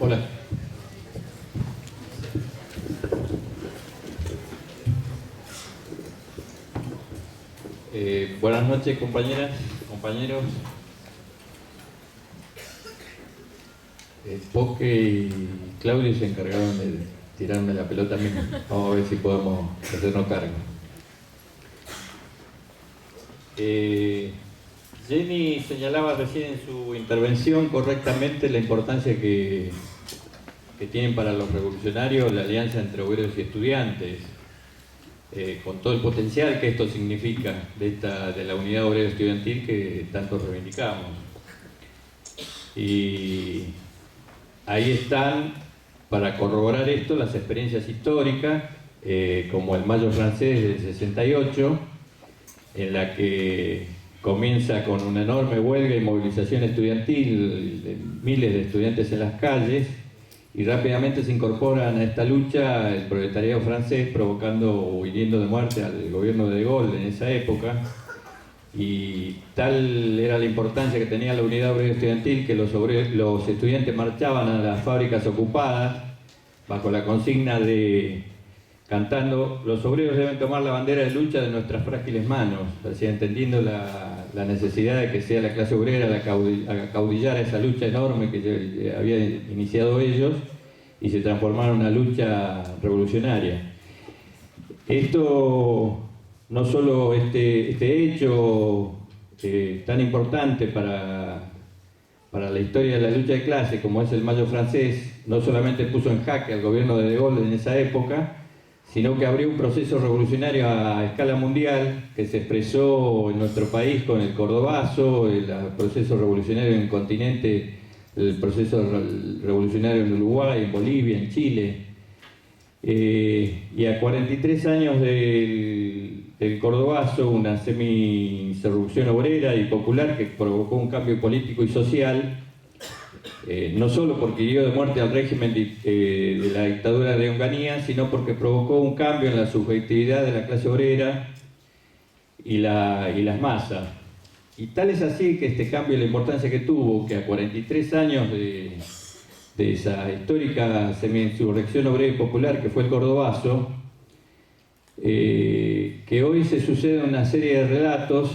Hola. Buenas noches, compañeras, compañeros. Poque y Claudio se encargaron de tirarme la pelota a mí. Vamos a ver si podemos hacernos cargo. Jenny señalaba recién en su intervención correctamente la importancia que tienen para los revolucionarios la alianza entre obreros y estudiantes, con todo el potencial que esto significa de la unidad obrera estudiantil que tanto reivindicamos. Y ahí están, para corroborar esto, las experiencias históricas, como el Mayo francés del 68, en la que comienza con una enorme huelga y movilización estudiantil de miles de estudiantes en las calles, y rápidamente se incorporan a esta lucha el proletariado francés, provocando o hiriendo de muerte al gobierno de Gaulle en esa época. Y tal era la importancia que tenía la unidad obrera estudiantil que los estudiantes marchaban a las fábricas ocupadas bajo la consigna de cantando: los obreros deben tomar la bandera de lucha de nuestras frágiles manos, así entendiendo la necesidad de que sea la clase obrera la caudillara esa lucha enorme que habían iniciado ellos y se transformara en una lucha revolucionaria. Esto, no solo este hecho tan importante para la historia de la lucha de clase como es el Mayo francés, no solamente puso en jaque al gobierno de Gaulle en esa época, sino que abrió un proceso revolucionario a escala mundial que se expresó en nuestro país con el Cordobazo, el proceso revolucionario en el continente, el proceso revolucionario en Uruguay, en Bolivia, en Chile. Y a 43 años del Cordobazo, una semi-insurrección obrera y popular que provocó un cambio político y social, no solo porque hirió de muerte al régimen de la dictadura de Onganía, sino porque provocó un cambio en la subjetividad de la clase obrera y las masas. Y tal es así que este cambio y la importancia que tuvo, que a 43 años de esa histórica semi-insurrección obrera y popular que fue el Cordobazo, que hoy se sucede una serie de relatos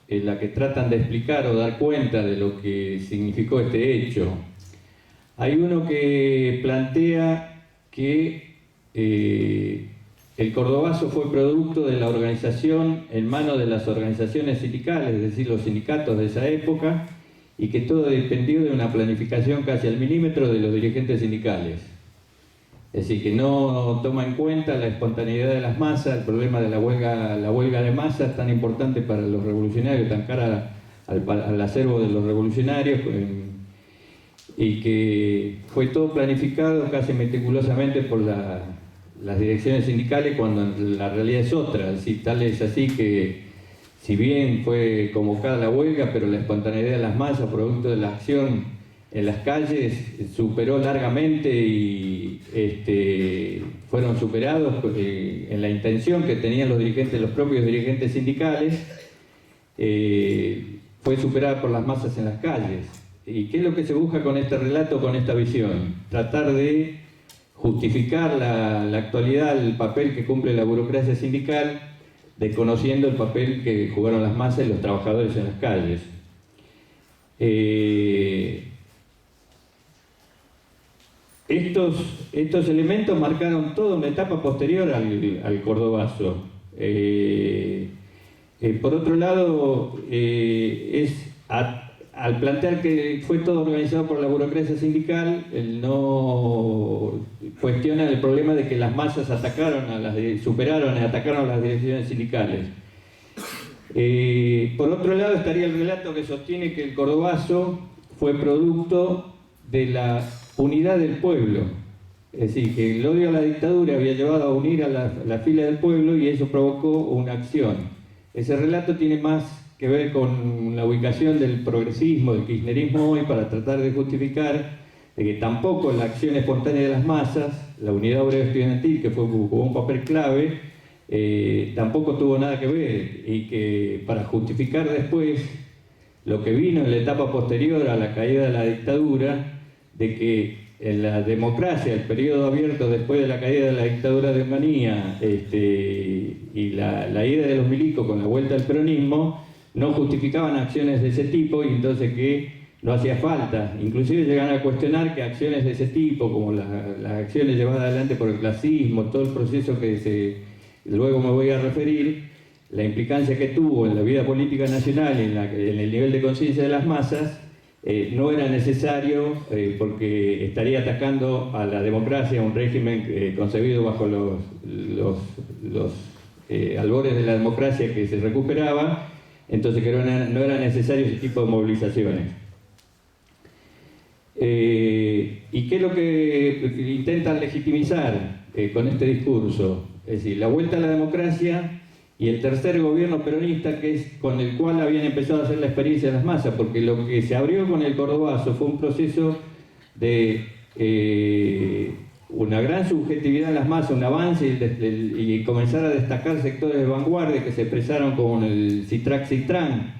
en la que tratan de explicar o dar cuenta de lo que significó este hecho. Hay uno que plantea que el Cordobazo fue producto de la organización en manos de las organizaciones sindicales, es decir, los sindicatos de esa época, y que todo dependió de una planificación casi al milímetro de los dirigentes sindicales. Es decir, que no toma en cuenta la espontaneidad de las masas, el problema de la huelga de masas tan importante para los revolucionarios, tan cara al acervo de los revolucionarios, y que fue todo planificado casi meticulosamente por las direcciones sindicales, cuando la realidad es otra. Es decir, tal es así que, si bien fue convocada la huelga, pero la espontaneidad de las masas, producto de la acción en las calles, superó largamente y fueron superados en la intención que tenían los propios dirigentes sindicales, fue superada por las masas en las calles. ¿Y qué es lo que se busca con este relato, con esta visión? Tratar de justificar la actualidad, el papel que cumple la burocracia sindical, desconociendo el papel que jugaron las masas y los trabajadores en las calles. Estos elementos marcaron toda una etapa posterior al Cordobazo. Por otro lado, al plantear que fue todo organizado por la burocracia sindical, él no cuestiona el problema de que las masas superaron y atacaron a las direcciones sindicales. Por otro lado estaría el relato que sostiene que el Cordobazo fue producto de la unidad del pueblo. Es decir, que el odio a la dictadura había llevado a unir a la fila del pueblo y eso provocó una acción. Ese relato tiene más que ver con la ubicación del progresismo, del kirchnerismo hoy, para tratar de justificar de que tampoco la acción espontánea de las masas, la unidad obrera estudiantil, que jugó un papel clave, tampoco tuvo nada que ver, y que para justificar después lo que vino en la etapa posterior a la caída de la dictadura, de que en la democracia, el periodo abierto después de la caída de la dictadura de Onganía y la ida de los milicos con la vuelta al peronismo, no justificaban acciones de ese tipo y entonces que no hacía falta. Inclusive llegan a cuestionar que acciones de ese tipo, como las acciones llevadas adelante por el clasismo, todo el proceso que luego me voy a referir, la implicancia que tuvo en la vida política nacional y en el nivel de conciencia de las masas, no era necesario porque estaría atacando a la democracia, a un régimen concebido bajo los albores de la democracia que se recuperaba, entonces que no era necesario ese tipo de movilizaciones. ¿Y qué es lo que intentan legitimizar con este discurso? Es decir, la vuelta a la democracia y el tercer gobierno peronista, que es con el cual habían empezado a hacer la experiencia de las masas, porque lo que se abrió con el Cordobazo fue un proceso de una gran subjetividad en las masas, un avance y comenzar a destacar sectores de vanguardia que se expresaron como el Citrac-Citran,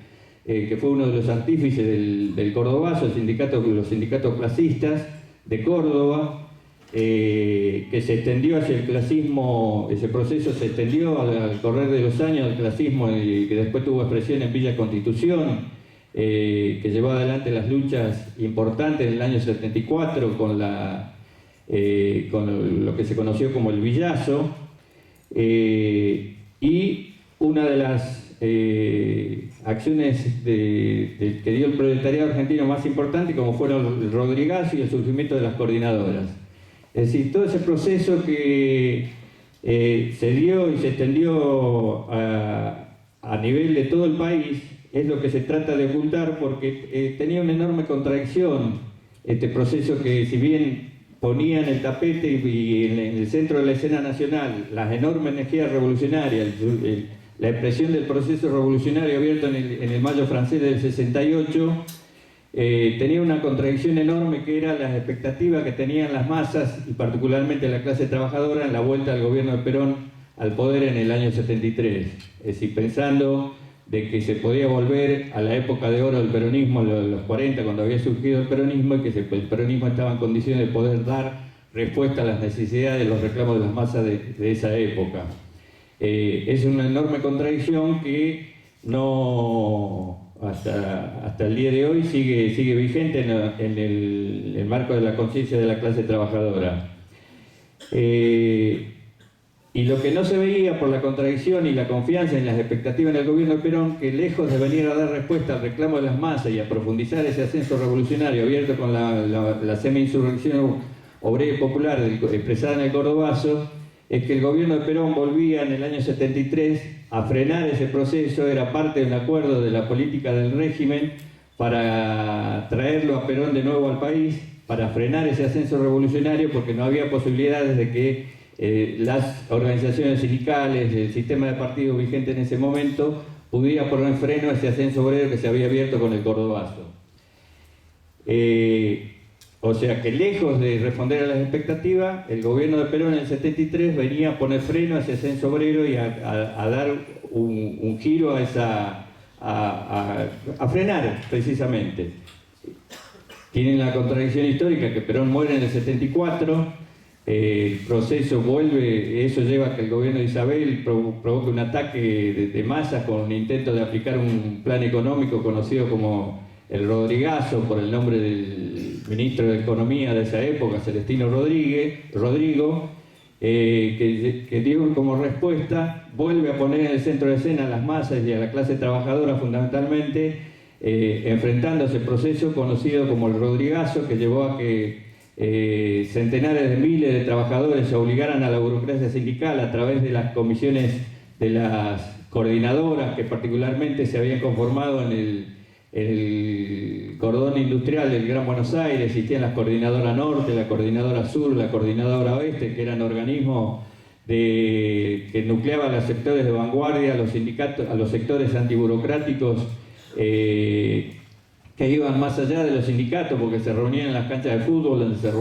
que fue uno de los artífices del Cordobazo, los sindicatos clasistas de Córdoba, que se extendió hacia el clasismo, ese proceso se extendió al correr de los años al clasismo y que después tuvo expresión en Villa Constitución, que llevó adelante las luchas importantes en el año 74 con lo que se conoció como el Villazo, y una de las acciones que dio el proletariado argentino más importante, como fueron el Rodrigazo y el surgimiento de las coordinadoras. Es decir, todo ese proceso que se dio y se extendió a nivel de todo el país es lo que se trata de ocultar, porque tenía una enorme contradicción este proceso que, si bien ponía en el tapete y en el centro de la escena nacional las enormes energías revolucionarias, la expresión del proceso revolucionario abierto en el Mayo francés del 68, tenía una contradicción enorme, que era las expectativas que tenían las masas y particularmente la clase trabajadora en la vuelta del gobierno de Perón al poder en el año 73. Es decir, pensando de que se podía volver a la época de oro del peronismo, los 40, cuando había surgido el peronismo, y que el peronismo estaba en condiciones de poder dar respuesta a las necesidades de los reclamos de las masas de esa época. Es una enorme contradicción que no, hasta el día de hoy sigue vigente en el marco de la conciencia de la clase trabajadora. Y lo que no se veía por la contradicción y la confianza en las expectativas del gobierno de Perón, que lejos de venir a dar respuesta al reclamo de las masas y a profundizar ese ascenso revolucionario abierto con la semi-insurrección obrera y popular expresada en el Cordobazo, es que el gobierno de Perón volvía en el año 73 a frenar ese proceso. Era parte de un acuerdo de la política del régimen para traerlo a Perón de nuevo al país, para frenar ese ascenso revolucionario, porque no había posibilidades de que las organizaciones sindicales, el sistema de partidos vigente en ese momento, pudiera poner freno a ese ascenso obrero que se había abierto con el Cordobazo. O sea que, lejos de responder a las expectativas, el gobierno de Perón en el 73 venía a poner freno a ese ascenso obrero y a dar un giro a frenar precisamente. Tienen la contradicción histórica que Perón muere en el 74, el proceso vuelve, eso lleva a que el gobierno de Isabel provoque un ataque de masas con un intento de aplicar un plan económico conocido como el Rodrigazo, por el nombre del ministro de Economía de esa época, Celestino Rodrigo, que dio como respuesta, vuelve a poner en el centro de escena a las masas y a la clase trabajadora fundamentalmente, enfrentando ese proceso conocido como el Rodrigazo, que llevó a que centenares de miles de trabajadores se obligaran a la burocracia sindical a través de las comisiones de las coordinadoras que particularmente se habían conformado en el cordón industrial del Gran Buenos Aires. Existían las coordinadoras norte, la coordinadora sur, la coordinadora oeste, que eran organismos que nucleaban a los sectores de vanguardia, a los sindicatos, a los sectores antiburocráticos, que iban más allá de los sindicatos, porque se reunían en las canchas de fútbol, donde se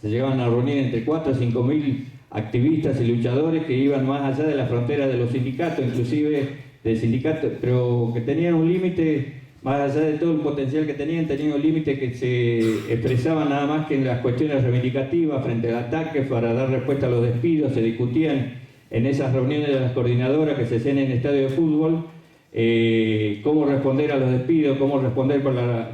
llegaban a reunir entre 4 o 5 mil activistas y luchadores que iban más allá de la frontera de los sindicatos, inclusive del sindicato, pero que tenían un límite más allá de todo el potencial que tenían un límite que se expresaba nada más que en las cuestiones reivindicativas frente al ataque para dar respuesta a los despidos. Se discutían en esas reuniones de las coordinadoras que se hacían en estadios de fútbol, cómo responder a los despidos, cómo responder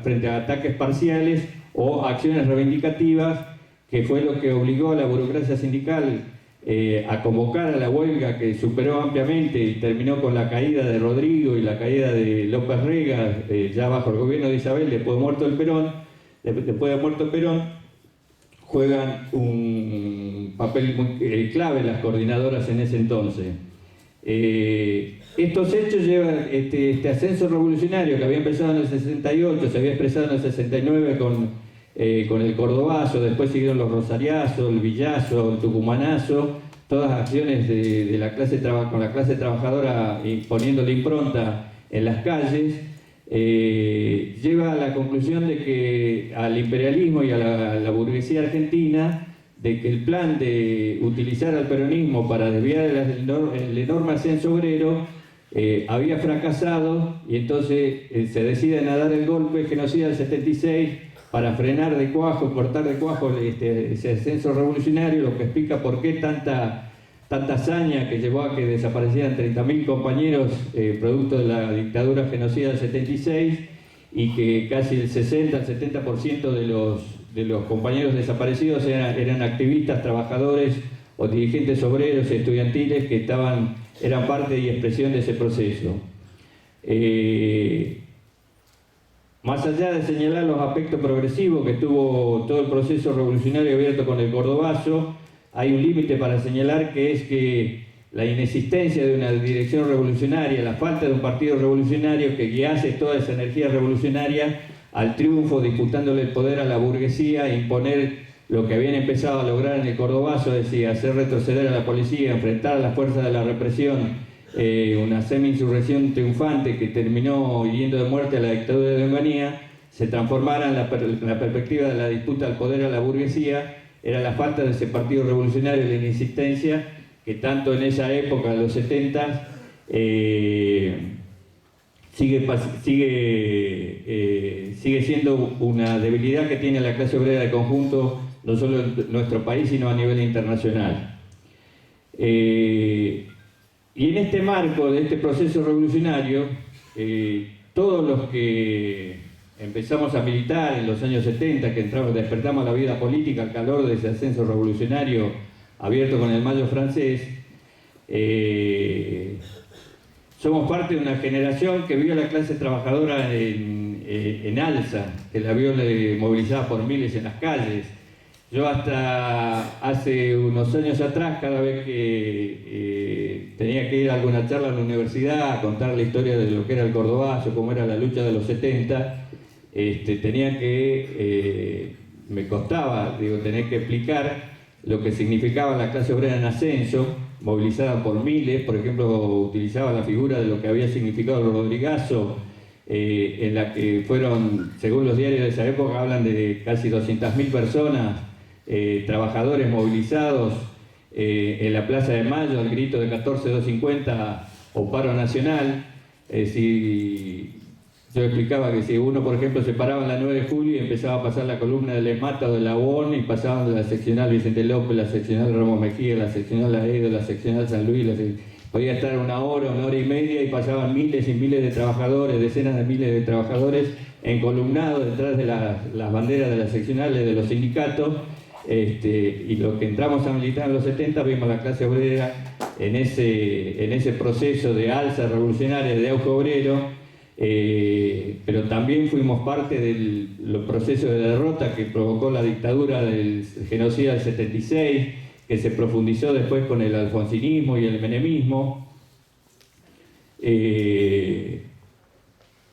frente a ataques parciales o acciones reivindicativas, que fue lo que obligó a la burocracia sindical a convocar a la huelga, que superó ampliamente y terminó con la caída de Rodrigo y la caída de López Rega, ya bajo el gobierno de Isabel, después de muerto Perón, juegan un papel muy clave las coordinadoras en ese entonces. Estos hechos llevan este ascenso revolucionario que había empezado en el 68, se había expresado en el 69 con el cordobazo, después siguieron los rosariazos, el villazo, el tucumanazo, todas acciones de la con la clase trabajadora poniendo la impronta en las calles, lleva a la conclusión de que al imperialismo y a la burguesía argentina, de que el plan de utilizar al peronismo para desviar el enorme ascenso obrero había fracasado, y entonces se deciden a dar el golpe genocida del 76 para frenar de cuajo, cortar de cuajo ese ascenso revolucionario, lo que explica por qué tanta hazaña que llevó a que desaparecieran 30.000 compañeros producto de la dictadura genocida del 76, y que casi el 60 al 70% de los compañeros desaparecidos eran activistas, trabajadores o dirigentes obreros y estudiantiles que eran parte y expresión de ese proceso. Más allá de señalar los aspectos progresivos que tuvo todo el proceso revolucionario abierto con el cordobazo, hay un límite para señalar, que es que la inexistencia de una dirección revolucionaria, la falta de un partido revolucionario que guiase toda esa energía revolucionaria al triunfo, disputándole el poder a la burguesía e imponer lo que habían empezado a lograr en el cordobazo, es decir, hacer retroceder a la policía, enfrentar a las fuerzas de la represión, una semi-insurrección triunfante que terminó hiriendo de muerte a la dictadura de Onganía, se transformara en la perspectiva de la disputa al poder a la burguesía. Era la falta de ese partido revolucionario, la inexistencia, que tanto en esa época, de los 70, sigue siendo una debilidad que tiene la clase obrera de conjunto, no solo en nuestro país, sino a nivel internacional. Y en este marco de este proceso revolucionario, todos los que empezamos a militar en los años 70, que despertamos a la vida política al calor de ese ascenso revolucionario abierto con el Mayo francés, somos parte de una generación que vio a la clase trabajadora en alza, que la vio movilizada por miles en las calles. Yo hasta hace unos años atrás, cada vez que tenía que ir a alguna charla en la universidad a contar la historia de lo que era el cordobazo, cómo era la lucha de los 70, me costaba, tener que explicar lo que significaba la clase obrera en ascenso, movilizada por miles. Por ejemplo, utilizaba la figura de lo que había significado el Rodrigazo, en la que fueron, según los diarios de esa época, hablan de casi 200.000 personas, trabajadores movilizados en la Plaza de Mayo al grito de 14.250 o paro nacional. Yo explicaba que si uno, por ejemplo, se paraba en la 9 de julio y empezaba a pasar la columna de Lemata o de la UON, y pasaban de la seccional Vicente López, la seccional Ramos Mejía, la seccional Aedo, la seccional San Luis, podía estar una hora y media, y pasaban miles y miles de trabajadores, decenas de miles de trabajadores encolumnados detrás de las banderas de las seccionales de los sindicatos. Y lo que entramos a militar en los 70, vimos a la clase obrera en ese proceso de alza revolucionaria, de auge obrero, pero también fuimos parte del proceso de derrota que provocó la dictadura del genocida del 76, que se profundizó después con el alfonsinismo y el menemismo,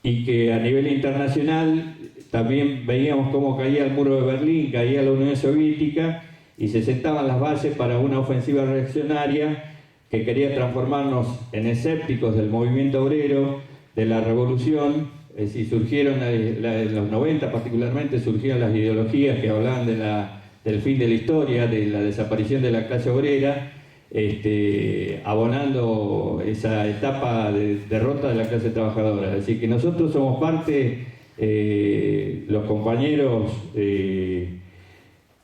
y que a nivel internacional también veíamos cómo caía el muro de Berlín, caía la Unión Soviética, y se sentaban las bases para una ofensiva reaccionaria que quería transformarnos en escépticos del movimiento obrero, de la revolución. Es decir, surgieron en los 90 particularmente, surgieron las ideologías que hablaban del fin de la historia, de la desaparición de la clase obrera, abonando esa etapa de derrota de la clase trabajadora. Es decir, que nosotros somos parte, los compañeros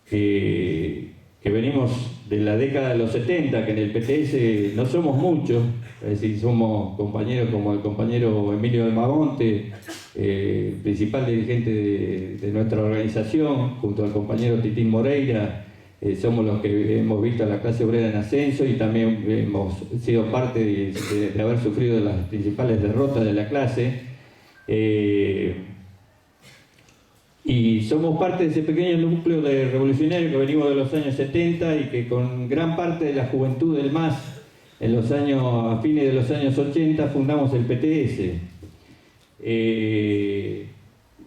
que venimos de la década de los 70, que en el PTS no somos muchos, es decir, somos compañeros como el compañero Emilio Almagonte, principal dirigente de nuestra organización, junto al compañero Titín Moreira. Somos los que hemos visto a la clase obrera en ascenso y también hemos sido parte de haber sufrido las principales derrotas de la clase. Y somos parte de ese pequeño núcleo de revolucionarios que venimos de los años 70 y que con gran parte de la juventud del MAS, a fines de los años 80, fundamos el PTS.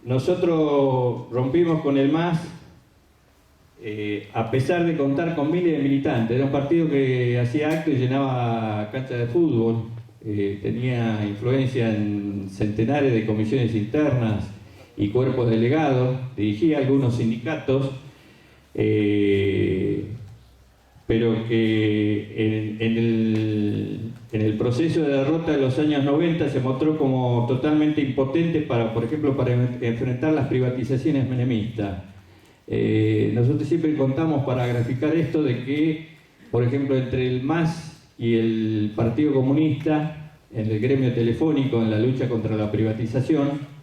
Nosotros rompimos con el MAS a pesar de contar con miles de militantes. Era un partido que hacía actos y llenaba canchas de fútbol, tenía influencia en centenares de comisiones internas y cuerpos delegados, dirigía algunos sindicatos, pero que en el proceso de derrota de los años 90 se mostró como totalmente impotente para, por ejemplo, para enfrentar las privatizaciones menemistas. Nosotros siempre contamos para graficar esto de que, por ejemplo, entre el MAS y el Partido Comunista, en el gremio telefónico, en la lucha contra la privatización,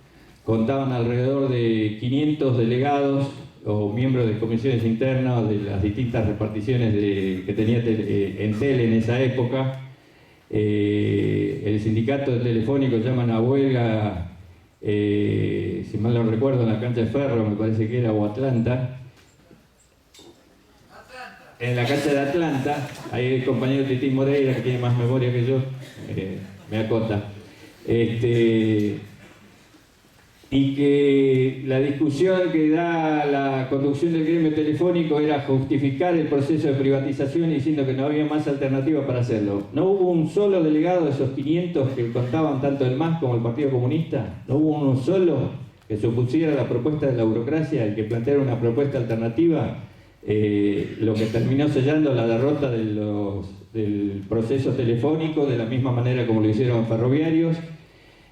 contaban alrededor de 500 delegados o miembros de comisiones internas de las distintas reparticiones que tenía Entel en esa época. El sindicato de telefónico llaman a huelga, si mal no recuerdo, en la cancha de Ferro, me parece que era, o Atlanta. En la cancha de Atlanta, ahí el compañero Titín Moreira, que tiene más memoria que yo, me acota. Y que la discusión que da la conducción del gremio telefónico era justificar el proceso de privatización diciendo que no había más alternativa para hacerlo. No hubo un solo delegado de esos 500 que contaban tanto el MAS como el Partido Comunista, no hubo uno solo que se opusiera a la propuesta de la burocracia y que planteara una propuesta alternativa, lo que terminó sellando la derrota del proceso telefónico, de la misma manera como lo hicieron ferroviarios.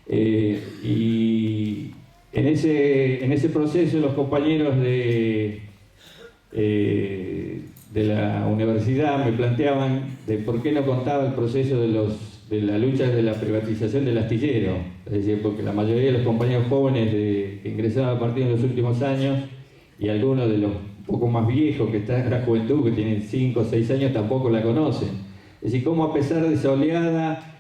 Y en ese proceso los compañeros de la universidad me planteaban de por qué no contaba el proceso de la lucha de la privatización del astillero. Es decir, porque la mayoría de los compañeros jóvenes que ingresaron al partido en los últimos años y algunos de los un poco más viejos que están en la juventud, que tienen 5 o 6 años, tampoco la conocen. Es decir, cómo a pesar de esa oleada,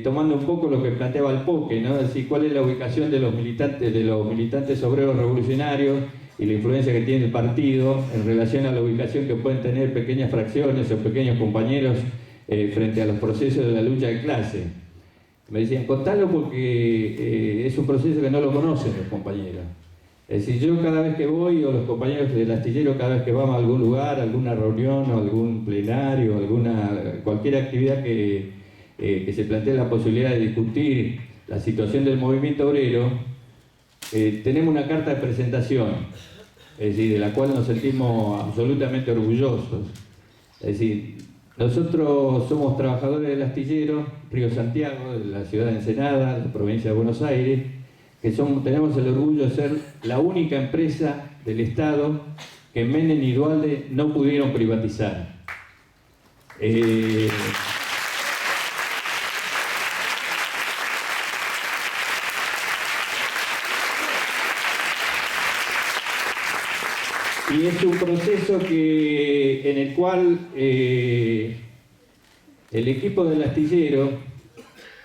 tomando un poco lo que planteaba el Poque, ¿no? Es decir, cuál es la ubicación de los militantes obreros revolucionarios y la influencia que tiene el partido en relación a la ubicación que pueden tener pequeñas fracciones o pequeños compañeros frente a los procesos de la lucha de clase. Me decían, contalo porque es un proceso que no lo conocen los compañeros. Es decir, yo cada vez que voy, o los compañeros del astillero cada vez que vamos a algún lugar, alguna reunión o algún plenario, cualquier actividad que se plantea la posibilidad de discutir la situación del movimiento obrero, tenemos una carta de presentación, es decir, de la cual nos sentimos absolutamente orgullosos. Es decir, nosotros somos trabajadores del astillero Río Santiago, de la ciudad de Ensenada, de la provincia de Buenos Aires, que tenemos el orgullo de ser la única empresa del Estado que Menem y Duhalde no pudieron privatizar. Y es un proceso en el cual el equipo del astillero,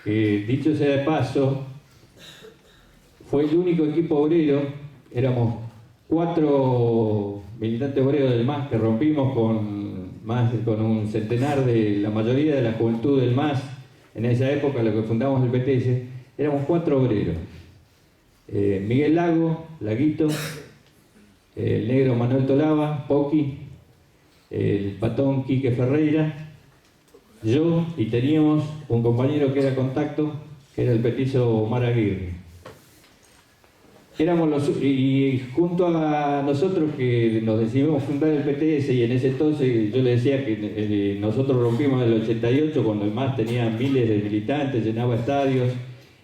dicho sea de paso, fue el único equipo obrero. Éramos 4 militantes obreros del MAS que rompimos con un centenar de la mayoría de la juventud del MAS en esa época, lo que fundamos el PTS. Éramos 4 obreros. Miguel Lago, Laguito, el negro Manuel Tolaba, Poqui, el patón Quique Ferreira, yo, y teníamos un compañero que era contacto, que era el petizo Omar Aguirre. y junto a nosotros que nos decidimos fundar el PTS, y en ese entonces yo le decía que nosotros rompimos en el 88 cuando el MAS tenía miles de militantes, llenaba estadios,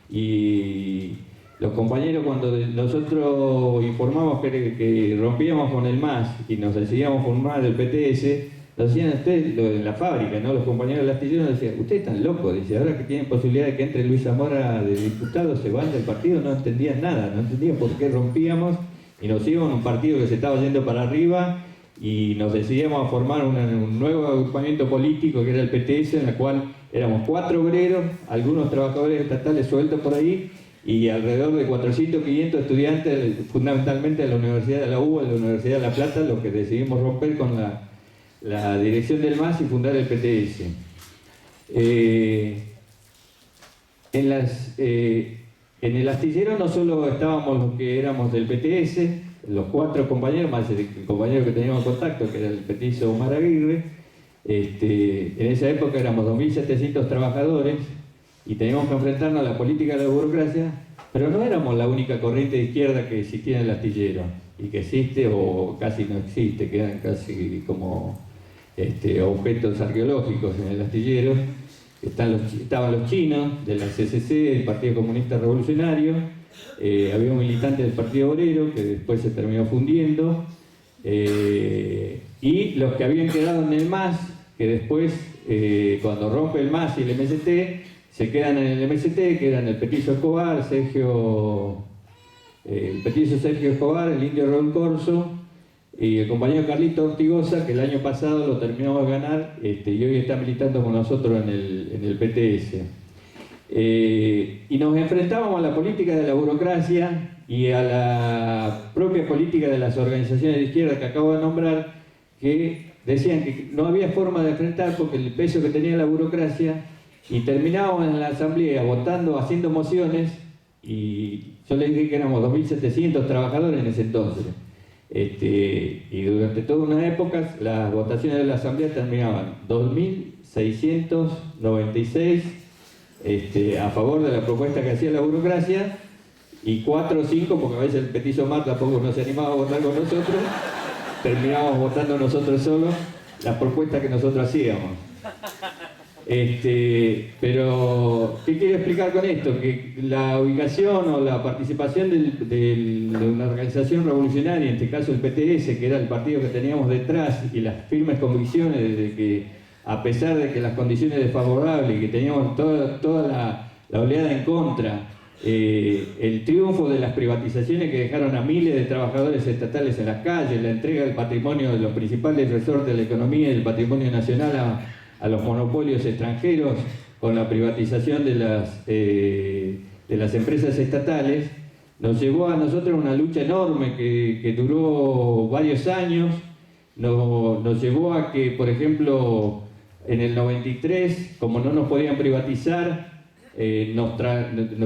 y los compañeros cuando nosotros informamos que rompíamos con el MAS y nos decidíamos formar el PTS, lo decían ustedes en la fábrica, ¿no? Los compañeros del astillero nos decían, ustedes están locos, dice, ahora que tienen posibilidad de que entre Luis Zamora de diputado, se van del partido, no entendían nada, no entendían por qué rompíamos y nos íbamos a un partido que se estaba yendo para arriba y nos decidíamos a formar un nuevo agrupamiento político que era el PTS, en el cual éramos 4 obreros, algunos trabajadores estatales sueltos por ahí y alrededor de 400, 500 estudiantes, fundamentalmente de la Universidad de la UBA, de la Universidad de La Plata, los que decidimos romper con la dirección del MAS y fundar el PTS. En el astillero no solo estábamos los que éramos del PTS, los 4 compañeros, más el compañero que teníamos contacto, que era el petizo Omar Aguirre. En esa época éramos 2.700 trabajadores y teníamos que enfrentarnos a la política de la burocracia, pero no éramos la única corriente de izquierda que existía en el astillero, y que existe o casi no existe, quedan casi como objetos arqueológicos en el astillero. Estaban los chinos de la CCC, del Partido Comunista Revolucionario, había un militante del Partido Obrero que después se terminó fundiendo, y los que habían quedado en el MAS, que después, cuando rompe el MAS y el MST, se quedan en el MST, que eran el petizo Escobar, el petizo Sergio Escobar, el indio Raúl Corso, y el compañero Carlito Ortigosa, que el año pasado lo terminamos de ganar, y hoy está militando con nosotros en el PTS. Y nos enfrentábamos a la política de la burocracia y a la propia política de las organizaciones de izquierda que acabo de nombrar, que decían que no había forma de enfrentar porque el peso que tenía la burocracia, y terminábamos en la asamblea votando, haciendo mociones, y yo les dije que éramos 2.700 trabajadores en ese entonces. Y durante toda una época las votaciones de la asamblea terminaban 2.696 a favor de la propuesta que hacía la burocracia, y 4 o 5, porque a veces el petizo Mar tampoco no se animaba a votar con nosotros, terminábamos votando nosotros solos las propuestas que nosotros hacíamos. Pero, ¿qué quiero explicar con esto? Que la ubicación o la participación de una organización revolucionaria, en este caso el PTS, que era el partido que teníamos detrás, y las firmes convicciones de que, a pesar de que las condiciones desfavorables y que teníamos toda la oleada en contra, el triunfo de las privatizaciones que dejaron a miles de trabajadores estatales en las calles, la entrega del patrimonio de los principales resortes de la economía y del patrimonio nacional a los monopolios extranjeros, con la privatización de las empresas estatales, nos llevó a nosotros una lucha enorme que duró varios años. Nos llevó a que, por ejemplo, en el 93, como no nos podían privatizar, nos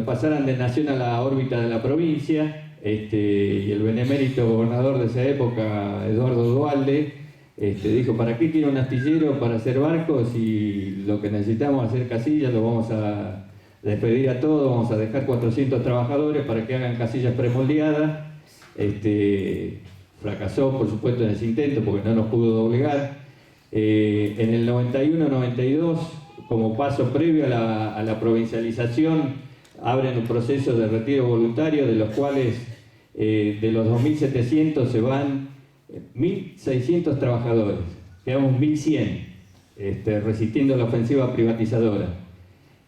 pasaran de nación a la órbita de la provincia, y el benemérito gobernador de esa época, Eduardo Duhalde, dijo, ¿para qué quiero un astillero para hacer barcos? Y lo que necesitamos es hacer casillas, lo vamos a despedir a todos, vamos a dejar 400 trabajadores para que hagan casillas premoldeadas. Fracasó, por supuesto, en ese intento porque no nos pudo doblegar. En el 91-92, como paso previo a la provincialización, abren un proceso de retiro voluntario, de los cuales de los 2.700 se van 1.600 trabajadores, quedamos 1.100 resistiendo la ofensiva privatizadora.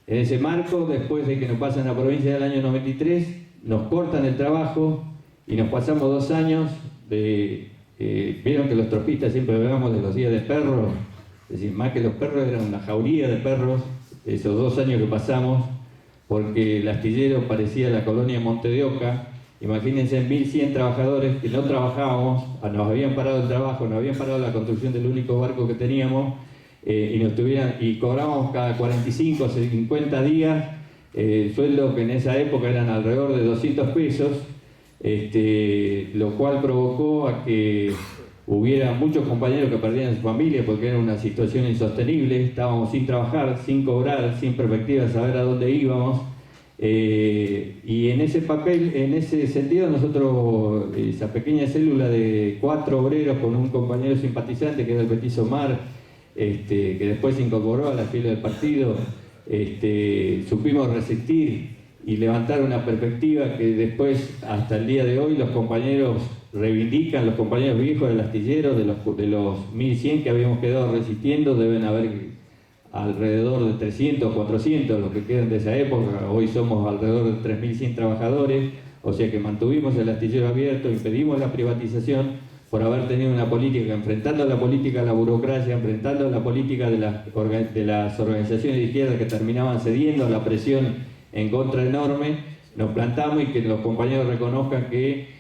En ese marco, después de que nos pasan a la provincia del año 93, nos cortan el trabajo y nos pasamos 2 años vieron que los tropistas siempre hablamos de los días de perros, es decir, más que los perros eran una jauría de perros, esos 2 años que pasamos, porque el astillero parecía la colonia Monte de Oca. Imagínense 1.100 trabajadores que no trabajábamos, nos habían parado el trabajo, nos habían parado la construcción del único barco que teníamos, y cobrábamos cada 45 o 50 días sueldos que en esa época eran alrededor de 200 pesos, lo cual provocó a que hubiera muchos compañeros que perdían su familia porque era una situación insostenible. Estábamos sin trabajar, sin cobrar, sin perspectiva de saber a dónde íbamos. Y en ese papel, en ese sentido, nosotros, esa pequeña célula de 4 obreros con un compañero simpatizante que era el Petizo Omar, que después se incorporó a la fila del partido, supimos resistir y levantar una perspectiva que después, hasta el día de hoy, los compañeros reivindican, los compañeros viejos del astillero, de los 1100 que habíamos quedado resistiendo, deben haber alrededor de 300, 400, los que quedan de esa época. Hoy somos alrededor de 3100 trabajadores, o sea que mantuvimos el astillero abierto, impedimos la privatización por haber tenido una política, enfrentando la política a la burocracia, enfrentando la política de las organizaciones de izquierda que terminaban cediendo a la presión en contra enorme. Nos plantamos y que los compañeros reconozcan que,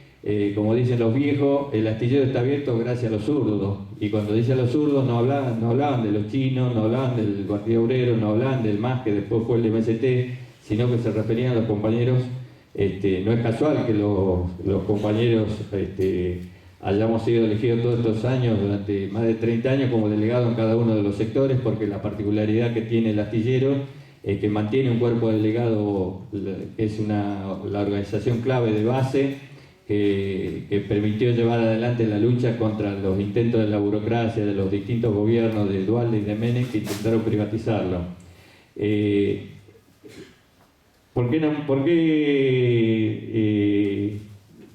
como dicen los viejos, el astillero está abierto gracias a los zurdos. Y cuando dice a los zurdos no hablaban de los chinos, no hablaban del Partido Obrero, no hablaban del MAS, que después fue el MST, sino que se referían a los compañeros. No es casual que los compañeros hayamos sido elegidos todos estos años, durante más de 30 años, como delegado en cada uno de los sectores, porque la particularidad que tiene el astillero es que mantiene un cuerpo delegado, que es la organización clave de base, que permitió llevar adelante la lucha contra los intentos de la burocracia, de los distintos gobiernos de Duhalde y de Menem que intentaron privatizarlo. ¿Por qué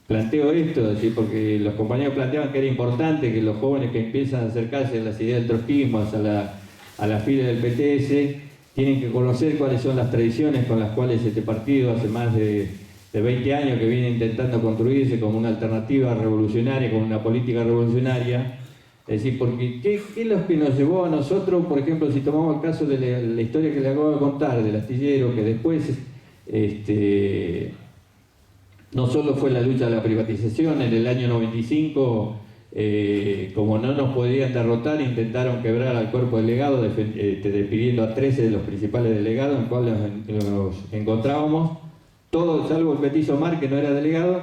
planteo esto? Es decir, porque los compañeros planteaban que era importante que los jóvenes que empiezan a acercarse a las ideas del trotskismo, a la fila del PTS, tienen que conocer cuáles son las tradiciones con las cuales este partido hace más de 20 años que viene intentando construirse como una alternativa revolucionaria, como una política revolucionaria. Es decir, porque ¿qué es lo que nos llevó a nosotros, por ejemplo, si tomamos el caso de la historia que le acabo de contar, del astillero, que después no solo fue la lucha de la privatización, en el año 95, como no nos podían derrotar, intentaron quebrar al cuerpo delegado, despidiendo a 13 de los principales delegados, en cuales nos encontrábamos, todos, salvo el Petizo Omar, que no era delegado,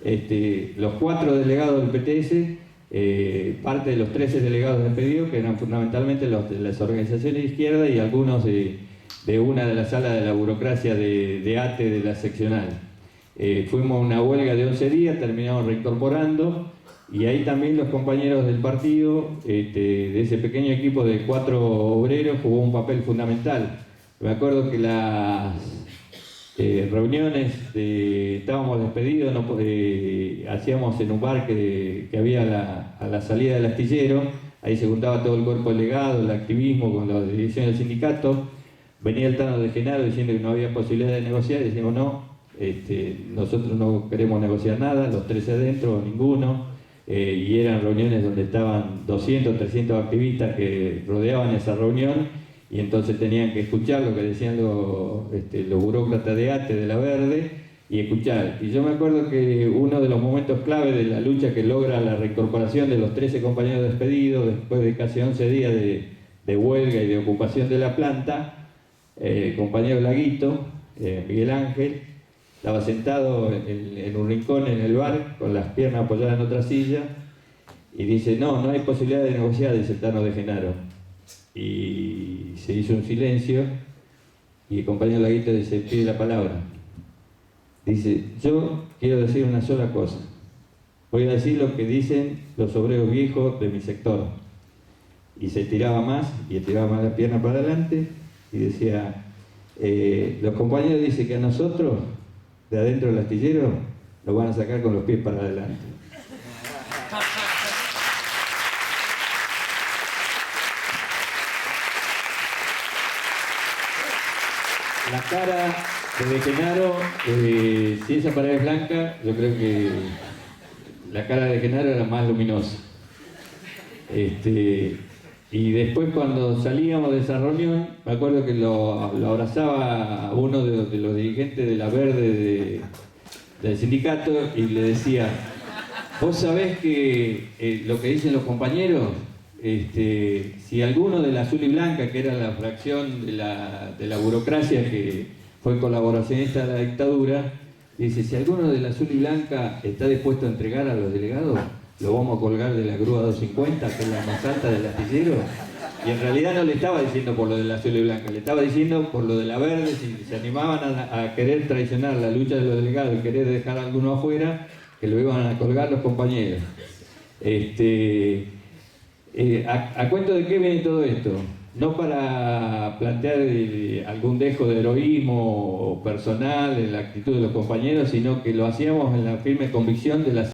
los 4 delegados del PTS, parte de los 13 delegados despedidos, que eran fundamentalmente los de las organizaciones de izquierda y algunos de una de las salas de la burocracia de ATE de la seccional. Fuimos a una huelga de 11 días, terminamos reincorporando, y ahí también los compañeros del partido, de ese pequeño equipo de 4 obreros, jugó un papel fundamental. Me acuerdo que las reuniones, estábamos despedidos, hacíamos en un bar que había a la salida del astillero, ahí se juntaba todo el cuerpo delegado, el activismo con la dirección del sindicato. Venía el Tano de Genaro diciendo que no había posibilidad de negociar, y decíamos no, nosotros no queremos negociar nada, los 13 adentro, ninguno, y eran reuniones donde estaban 200, 300 activistas que rodeaban esa reunión, y entonces tenían que escuchar lo que decían los burócratas de ATE, de la Verde, y escuchar. Y yo me acuerdo que uno de los momentos clave de la lucha que logra la reincorporación de los 13 compañeros despedidos, después de casi 11 días de huelga y de ocupación de la planta, el compañero Laguito, Miguel Ángel, estaba sentado en un rincón en el bar, con las piernas apoyadas en otra silla, y dice, no hay posibilidad de negociar, dice el Tano de Genaro. Y se hizo un silencio, y el compañero Laguito dice, pide la palabra. Dice, yo quiero decir una sola cosa. Voy a decir lo que dicen los obreros viejos de mi sector. Y se estiraba más, y estiraba más la pierna para adelante, y decía, los compañeros dicen que a nosotros, de adentro del astillero, nos van a sacar con los pies para adelante. La cara de Genaro, si esa pared es blanca, yo creo que la cara de Genaro era más luminosa. Y después, cuando salíamos de esa reunión, me acuerdo que lo abrazaba a uno de los dirigentes de la Verde del sindicato y le decía, vos sabés que lo que dicen los compañeros, si alguno de la Azul y Blanca, que era la fracción de la burocracia que fue colaboracionista de la dictadura, dice, si alguno de la Azul y Blanca está dispuesto a entregar a los delegados, lo vamos a colgar de la grúa 250, que es la más alta del astillero, Y en realidad no le estaba diciendo por lo de la azul y blanca, le estaba diciendo por lo de la verde, si se animaban a querer traicionar la lucha de los delegados y querer dejar a alguno afuera, que lo iban a colgar los compañeros. ¿A cuento de qué viene todo esto? No para plantear algún dejo de heroísmo personal en la actitud de los compañeros, sino que lo hacíamos en la firme convicción de la